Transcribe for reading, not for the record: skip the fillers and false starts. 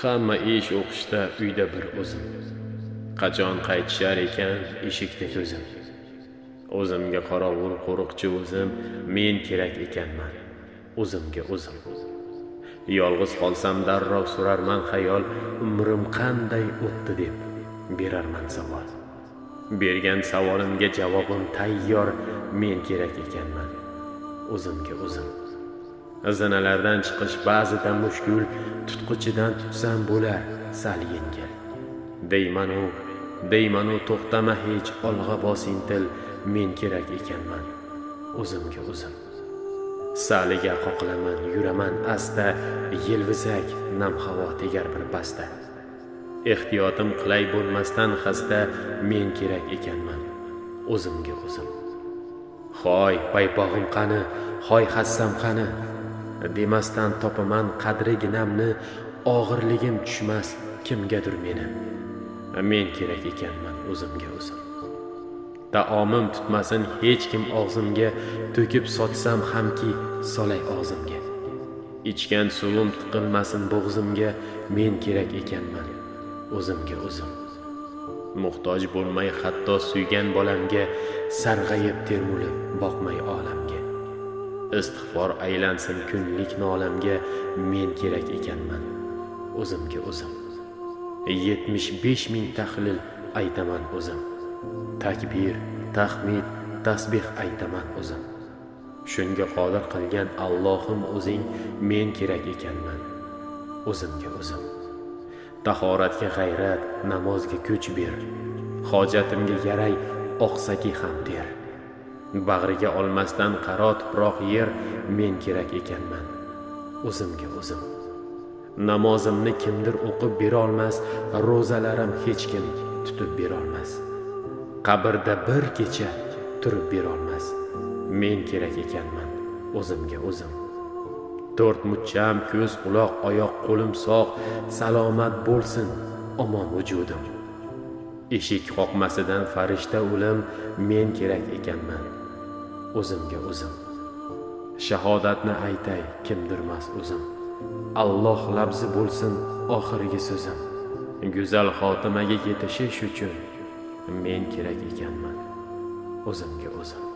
Hamma ish o'qishda, uyda bir o'zim. Qachon qaytishar ekan eshikda ko'zim. O'zimga qorovul qo'riqchi o'zim, men kerak ekanman. O'zimga o'zim. Yolg'iz qolsam darrov so'rarman xayol, umrim qanday o'tdi deb berarman savol. Bergan savolimga javobim tayyor, men kerak ekanman. O'zimga o'zim. Zinalardan chiqish ba'zida mushkul, tutqichidan tutsam bo'lar sal yengil. Deyman-u to'xtama hech, olg'a bos intil, men kerak ekanman. O'zimga o'zim. Saliga qoqilaman, yuraman asta, yelvizak nam havo tegar bir pasta. Ehtiyotim qilay bo'lmasdan xasta, men kerak ekanman. O'zimga o'zim. Hoy, paypog'im qani, hoy hassam qani, demasdan topaman qadriginamni, og'irligim tushmas kimgadir meni. Men kerak ekanman o'zimga o'zim. Taomim tutmasin hech kim og'zimga, to'kib sotsam hamki solay og'zimga. Ichgan suvim tiqilmasin bo'g'zimga, men kerak ekanman o'zimga o'zim. Muhtoj bo'lmay hatto suygan bolamga, sarg'ayib termulib boqmay olamga. Istig'for aylansin kunlik nolamga, men kerak ekanman o'zimga o'zim. 75 ming tahlil aytaman o'zim. Takbir, tahmid, tasbih aytaman o'zim. Shunga qodir qilgan Allohim o'zing, men kerak ekanman o'zimga o'zim. Tahoratga g'ayrat, namozga kuch ber. Hojatimga yaray, oqsaki ham der. Bag'riga olmasdan qaro tuproq yer, men kerak ekanman o'zimga o'zim. Namozimni kimdir o'qib bera olmas, ro'zalarim hech kim tutib bera olmas. Qabrda bir kecha turib bera olmas, men kerak ekanman o'zimga o'zim. 4 mucham, ko'z, quloq, oyoq, qo'lim sog', salomat bo'lsin omon vujudim. Eshik qoqmasidan farishta o'lim, men kerak ekanman o'zimga o'zim. Shahodatni aytay kimdirmas o'zim. Alloh labzi bo'lsin oxirgi so'zim. Go'zal xotimaga yetishish uchun men kerak ekanman o'zimga o'zim.